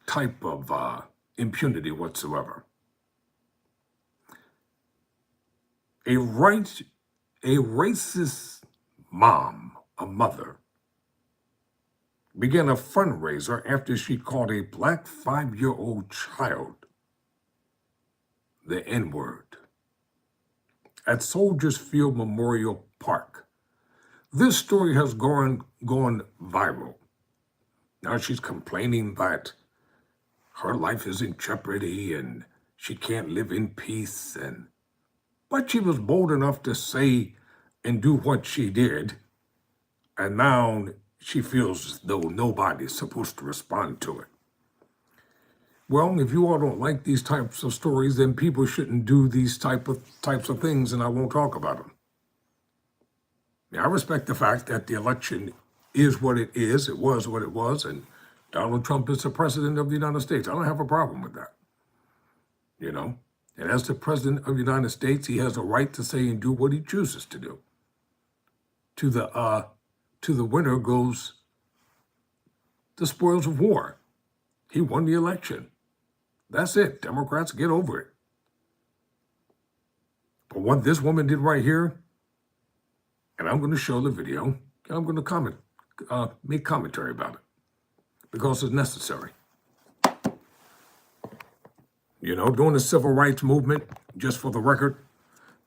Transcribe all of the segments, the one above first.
type of impunity whatsoever. A racist mom, a mother, began a fundraiser after she called a black 5-year-old child the N-word at Soldiers Field Memorial Park. This story has gone viral. Now she's complaining that her life is in jeopardy and she can't live in peace. But she was bold enough to say and do what she did. And now she feels as though nobody's supposed to respond to it. Well, if you all don't like these types of stories, then people shouldn't do these types of things, and I won't talk about them. Now, I respect the fact that the election is what it is. It was what it was, and Donald Trump is the president of the United States. I don't have a problem with that. You know, and as the president of the United States, he has a right to say and do what he chooses to do. To the winner goes the spoils of war. He won the election. That's it. Democrats, get over it. But what this woman did right here, and I'm going to show the video, and I'm going to make commentary about it because it's necessary. You know, during the civil rights movement, just for the record,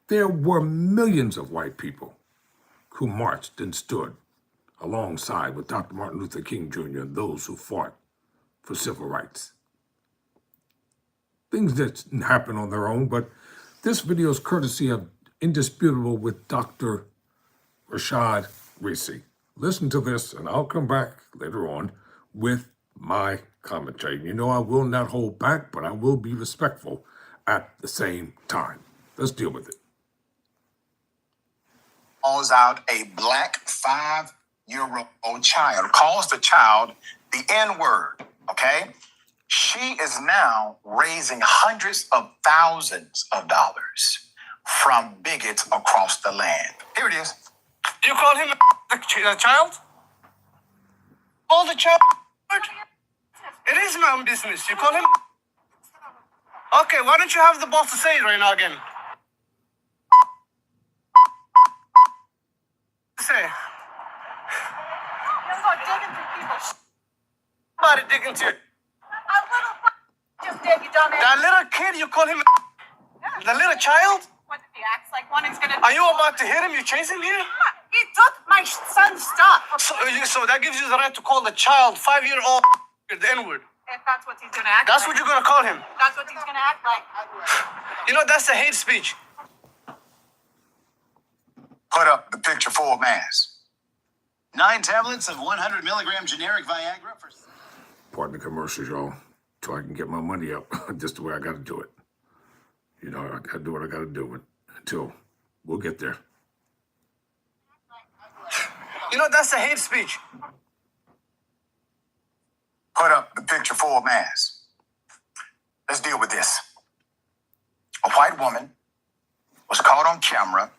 there were millions of white people who marched and stood alongside with Dr. Martin Luther King Jr. and those who fought for civil rights. Things that didn't happen on their own, but this video is courtesy of Indisputable with Dr. Richey. Listen to this, and I'll come back later on with my commentary. You know, I will not hold back, but I will be respectful at the same time. Let's deal with it. Calls out a black 5-year-old child, calls the child the N-word, okay? She is now raising hundreds of thousands of dollars from bigots across the land. Here it is. You call him a child? Call the child? It is my own business. You call him? Okay, why don't you have the boss to say it right now again? Say. You're not digging through people. Somebody digging through. A little just did, you dumbass. That little kid, you call him the little child? What if he acts like one? He's gonna. Are you about to hit him? You chasing him? He took my son's stuff. So that gives you the right to call the child 5-year-old the N-word. If that's what he's gonna act That's like. what you're gonna call him. That's what he's gonna act like. You know, that's a hate speech. Put up the picture full mass. 9 tablets of 100 milligram generic Viagra for... Pardon the commercials, y'all, so I can get my money up. Just the way I got to do it. You know, I got to do what I got to do until we'll get there. You know, that's a hate speech. Put up the picture full mass. Let's deal with this. A white woman was caught on camera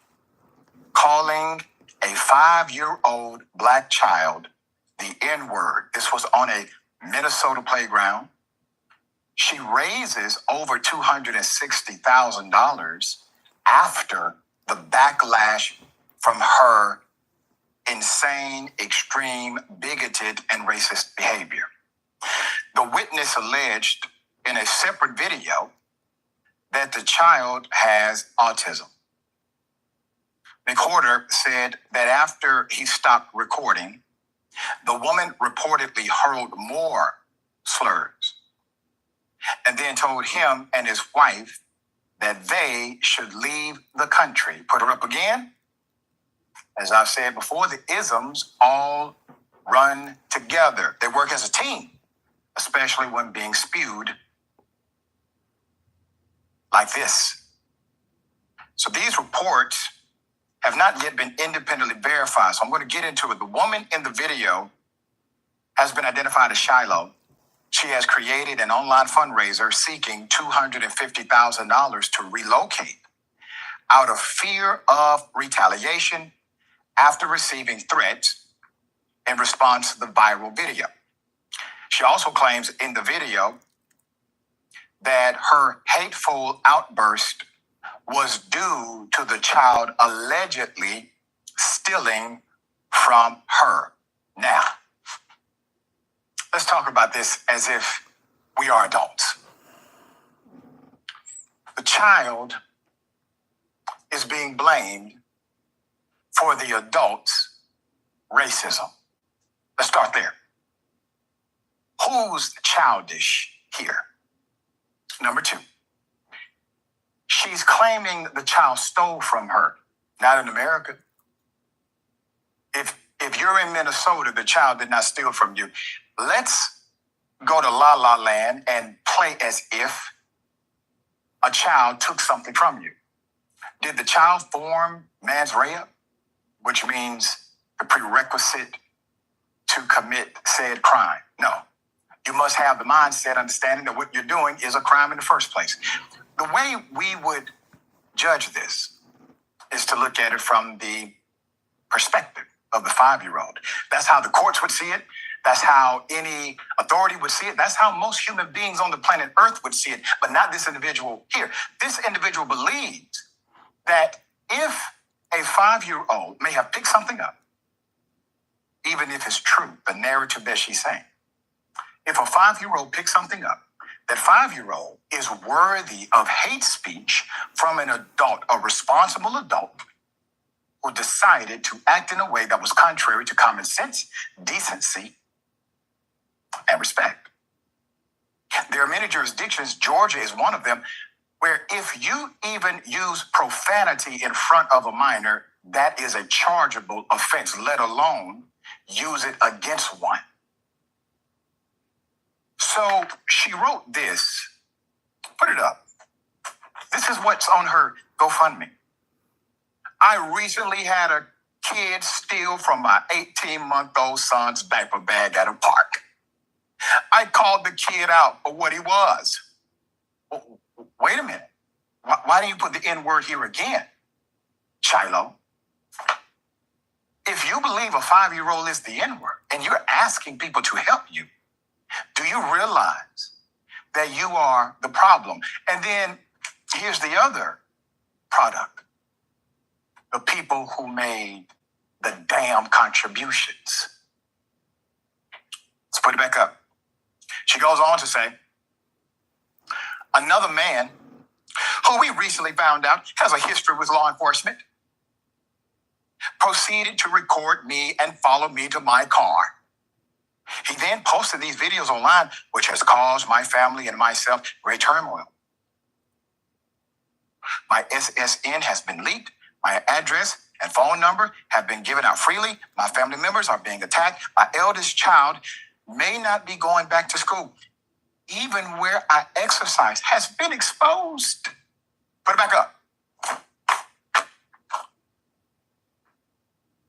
calling a 5-year-old black child the N-word. This was on a Minnesota playground. She raises over $260,000 after the backlash from her insane, extreme, bigoted, and racist behavior. The witness alleged in a separate video that the child has autism. McWhorter said that after he stopped recording, the woman reportedly hurled more slurs and then told him and his wife that they should leave the country. Put her up again. As I've said before, the isms all run together. They work as a team, especially when being spewed like this. So these reports have not yet been independently verified. So I'm going to get into it. The woman in the video has been identified as Shiloh. She has created an online fundraiser seeking $250,000 to relocate out of fear of retaliation after receiving threats in response to the viral video. She also claims in the video that her hateful outburst was due to the child allegedly stealing from her. Now, let's talk about this as if we are adults. The child is being blamed for the adult's racism. Let's start there. Who's childish here? Number two, she's claiming the child stole from her. Not in America. If you're in Minnesota, the child did not steal from you. Let's go to La La Land and play as if a child took something from you. Did the child form mens rea, which means the prerequisite to commit said crime? No. You must have the mindset, understanding that what you're doing is a crime in the first place. The way we would judge this is to look at it from the perspective of the 5-year-old. That's how the courts would see it. That's how any authority would see it. That's how most human beings on the planet Earth would see it, but not this individual here. This individual believes that if a 5-year-old may have picked something up, even if it's true, the narrative that she's saying, if a 5-year-old picks something up, that 5-year-old is worthy of hate speech from an adult, a responsible adult, who decided to act in a way that was contrary to common sense, decency, and respect. There are many jurisdictions, Georgia is one of them, where if you even use profanity in front of a minor, that is a chargeable offense, let alone use it against one. So she wrote this. Put it up. This is what's on her GoFundMe. I recently had a kid steal from my 18-month-old son's diaper bag at a park. I called the kid out for what he was. Wait a minute. Why do you put the N-word here again, Shiloh? If you believe a 5-year-old is the N-word and you're asking people to help you, do you realize that you are the problem? And then here's the other product. The people who made the damn contributions. Let's put it back up. She goes on to say, another man who we recently found out has a history with law enforcement proceeded to record me and follow me to my car. He then posted these videos online, which has caused my family and myself great turmoil. My SSN has been leaked. My address and phone number have been given out freely. My family members are being attacked. My eldest child may not be going back to school. Even where I exercise has been exposed. Put it back up.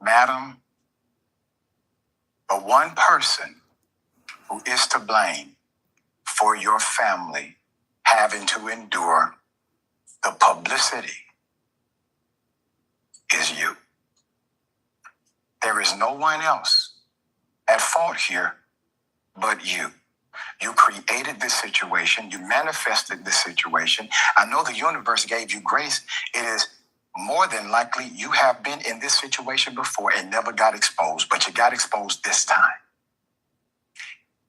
Madam, the one person who is to blame for your family having to endure the publicity is you. There is no one else at fault here but you. You created this situation. You manifested this situation. I know the universe gave you grace. It is more than likely you have been in this situation before and never got exposed, but you got exposed this time.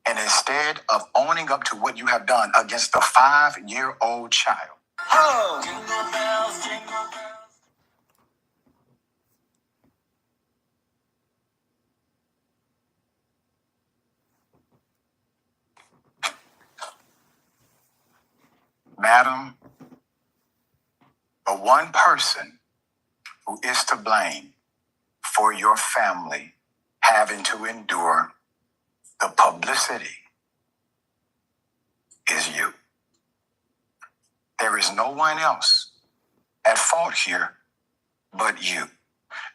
And instead of owning up to what you have done against a 5-year-old child, oh, jingle bells, jingle bells. Madam, the one person who is to blame for your family having to endure the publicity is you. There is no one else at fault here but you.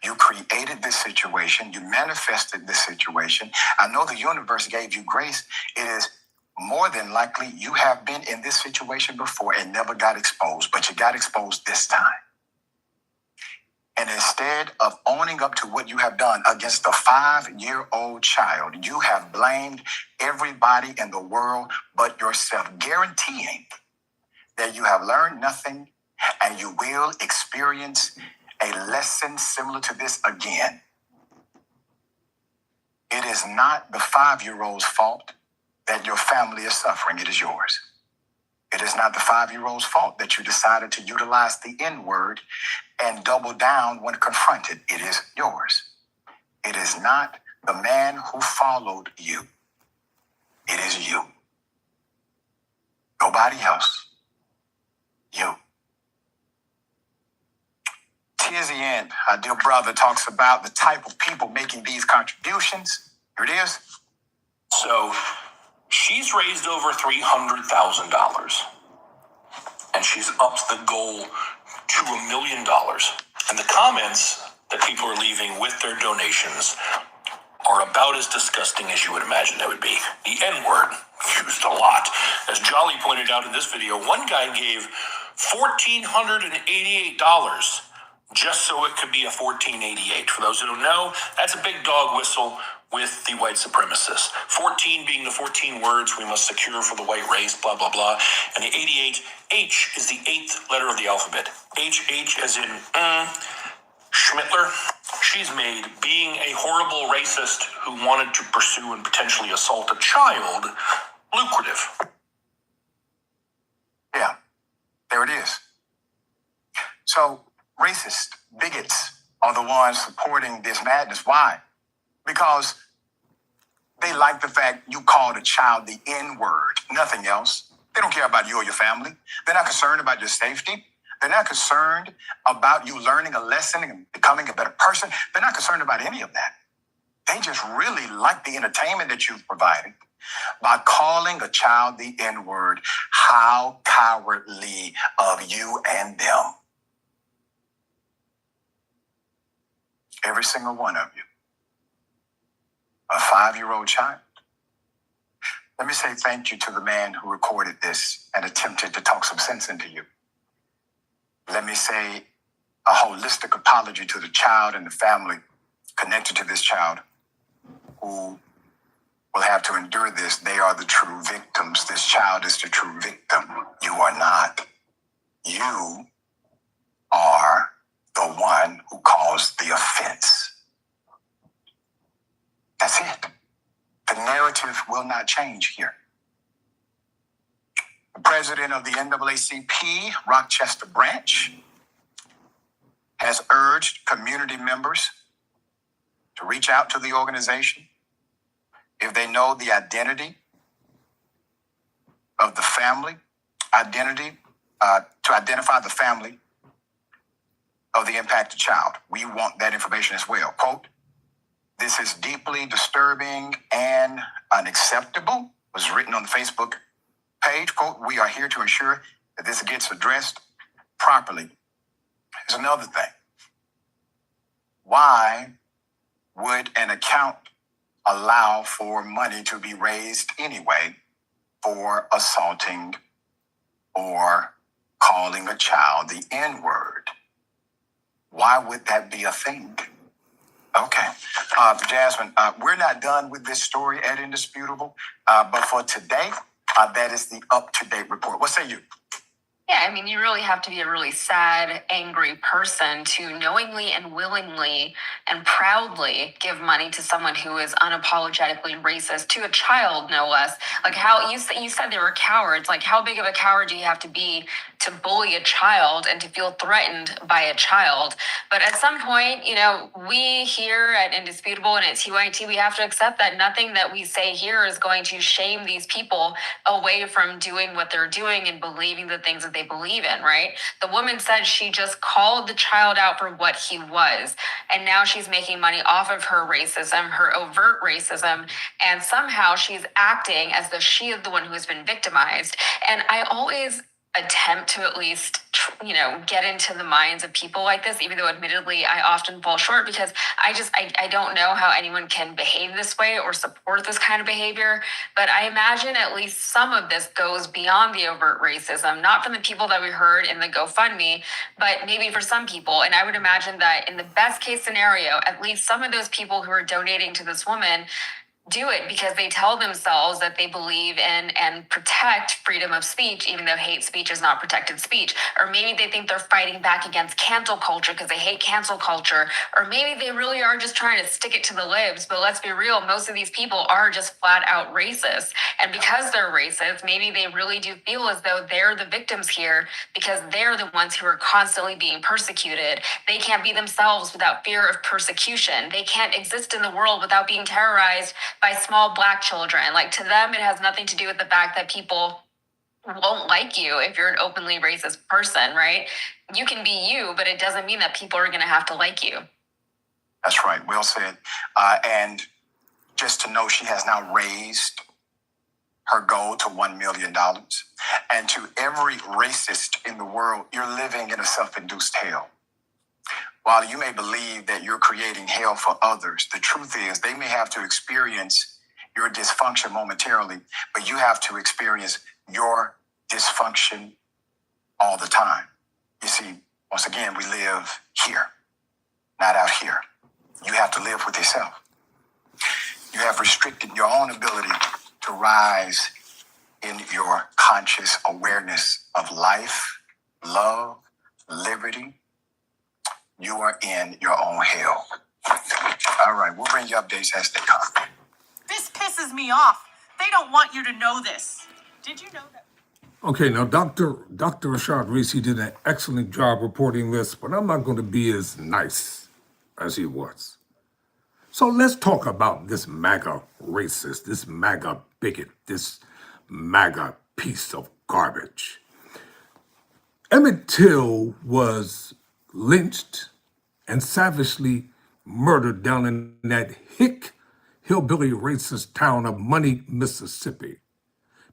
You created this situation. You manifested this situation. I know the universe gave you grace. It is more than likely you have been in this situation before and never got exposed, but you got exposed this time. And And instead of owning up to what you have done against a 5-year-old child, you have blamed everybody in the world but yourself, guaranteeing that you have learned nothing and you will experience a lesson similar to this again. It is not the 5-year-old's fault that your family is suffering. It is yours. It is not the 5-year-old's fault that you decided to utilize the N-word and double down when confronted. It is yours. It is not the man who followed you. It is you. Nobody else. You. Tears the end. Our dear brother talks about the type of people making these contributions. Here it is. So she's raised over $300,000, and she's upped the goal to $1 million. And the comments that people are leaving with their donations are about as disgusting as you would imagine they would be. The N-word, used a lot. As Jolly pointed out in this video, one guy gave $1,488 just so it could be a 1488. For those who don't know, that's a big dog whistle with the white supremacists. 14 being the 14 words we must secure for the white race, blah, blah, blah. And the 88, H is the 8th letter of the alphabet. H as in Schmittler. She's made being a horrible racist who wanted to pursue and potentially assault a child lucrative. Yeah, there it is. So racist bigots are the ones supporting this madness. Why? Because they like the fact you called a child the N-word, nothing else. They don't care about you or your family. They're not concerned about your safety. They're not concerned about you learning a lesson and becoming a better person. They're not concerned about any of that. They just really like the entertainment that you've provided by calling a child the N-word. How cowardly of you and them. Every single one of you. A 5-year-old child. Let me say thank you to the man who recorded this and attempted to talk some sense into you. Let me say a holistic apology to the child and the family connected to this child who will have to endure this. They are the true victims. This child is the true victim. You are not. You are the one who caused the offense. That's it. The narrative will not change here. The president of the NAACP, Rochester branch, has urged community members to reach out to the organization if they know the identity of the family, to identify the family of the impacted child. We want that information as well. Quote, "This is deeply disturbing and unacceptable," was written on the Facebook page. Quote, "We are here to ensure that this gets addressed properly." Here's another thing. Why would an account allow for money to be raised anyway for assaulting or calling a child the N-word? Why would that be a thing? Okay. Jasmine, we're not done with this story at Indisputable, but for today, that is the up-to-date report. What say you? Yeah, I mean, you really have to be a really sad, angry person to knowingly and willingly and proudly give money to someone who is unapologetically racist, to a child, no less. Like how you said they were cowards. Like, how big of a coward do you have to be to bully a child and to feel threatened by a child? But at some point, you know, we here at Indisputable and at TYT, we have to accept that nothing that we say here is going to shame these people away from doing what they're doing and believing the things that they believe in, right? The woman said she just called the child out for what he was, and now she's making money off of her racism, her overt racism, and somehow she's acting as though she is the one who has been victimized. And I always attempt to at least get into the minds of people like this, even though admittedly I often fall short, because I don't know how anyone can behave this way or support this kind of behavior. But I imagine at least some of this goes beyond the overt racism, not from the people that we heard in the GoFundMe, but maybe for some people. And I would imagine that in the best case scenario, at least some of those people who are donating to this woman do it because they tell themselves that they believe in and protect freedom of speech, even though hate speech is not protected speech. Or maybe they think they're fighting back against cancel culture because they hate cancel culture. Or maybe they really are just trying to stick it to the libs. But let's be real, most of these people are just flat out racist. And because they're racist, maybe they really do feel as though they're the victims here because they're the ones who are constantly being persecuted. They can't be themselves without fear of persecution. They can't exist in the world without being terrorized by small Black children. Like, to them, it has nothing to do with the fact that people won't like you if you're an openly racist person, right? You can be you, but it doesn't mean that people are going to have to like you. That's right. Well said. And just to know, she has now raised her goal to $1 million. And to every racist in the world, you're living in a self-induced hell. While you may believe that you're creating hell for others, the truth is they may have to experience your dysfunction momentarily, but you have to experience your dysfunction all the time. You see, once again, we live here, not out here. You have to live with yourself. You have restricted your own ability to rise in your conscious awareness of life, love, liberty. You are in your own hell. All right, we'll bring you updates as they come. This pisses me off. They don't want you to know this. Did you know that? Okay, now Dr. Rashad Richey did an excellent job reporting this, but I'm not going to be as nice as he was. So let's talk about this MAGA racist, this MAGA bigot, this MAGA piece of garbage. Emmett Till was lynched and savagely murdered down in that hick hillbilly racist town of Money, Mississippi,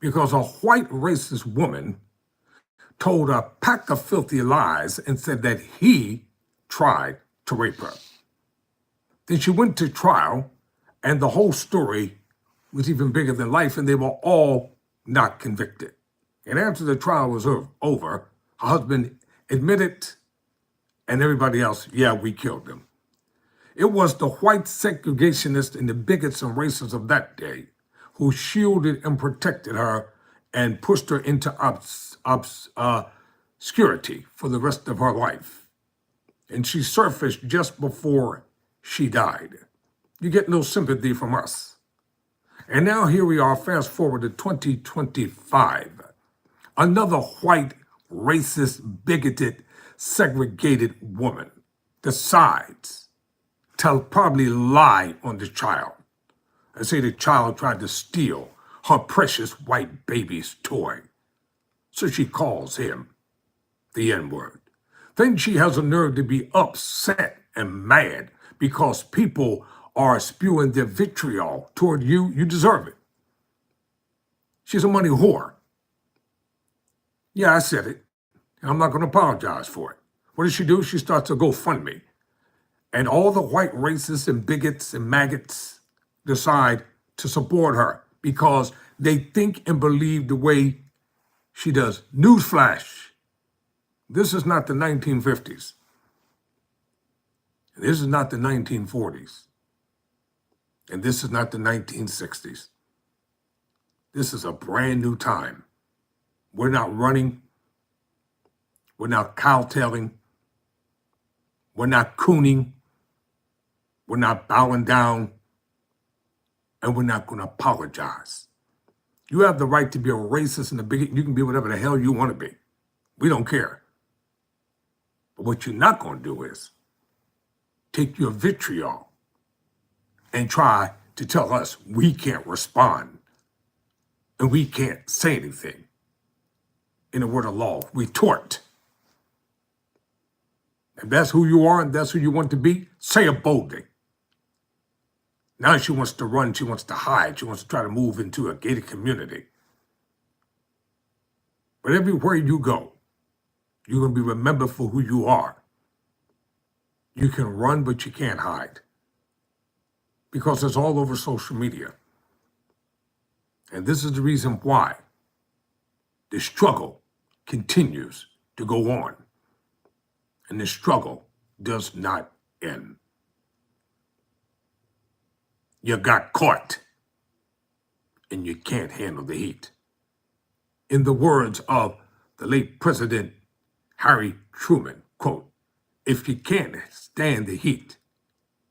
because a white racist woman told a pack of filthy lies and said that he tried to rape her. Then she went to trial, and the whole story was even bigger than life, and they were all not convicted. And after the trial was over, her husband admitted, and everybody else, yeah, we killed them. It was the white segregationists and the bigots and racists of that day who shielded and protected her and pushed her into obscurity for the rest of her life. And she surfaced just before she died. You get no sympathy from us. And now here we are, fast forward to 2025. Another white, racist, bigoted, segregated woman decides to probably lie on the child and say the child tried to steal her precious white baby's toy. So she calls him the N-word. Then she has a nerve to be upset and mad because people are spewing their vitriol toward you. You deserve it. She's a money whore. Yeah, I said it. I'm not going to apologize for it. What does she do? She starts a GoFundMe. And all the white racists and bigots and maggots decide to support her because they think and believe the way she does. Newsflash. This is not the 1950s. This is not the 1940s. And this is not the 1960s. This is a brand new time. We're not running. We're not cowtailing. We're not cooning. We're not bowing down. And we're not going to apologize. You have the right to be a racist and a bigot. You can be whatever the hell you want to be. We don't care. But what you're not going to do is take your vitriol and try to tell us we can't respond and we can't say anything. In the word of law, retort. If that's who you are and that's who you want to be, say it boldly. Now she wants to run, she wants to hide, she wants to try to move into a gated community. But everywhere you go, you're going to be remembered for who you are. You can run, but you can't hide. Because it's all over social media. And this is the reason why the struggle continues to go on. And the struggle does not end. You got caught, and you can't handle the heat. In the words of the late President Harry Truman, quote, "If you can't stand the heat,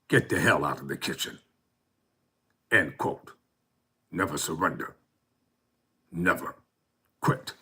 get the hell out of the kitchen." End quote. Never surrender. Never quit.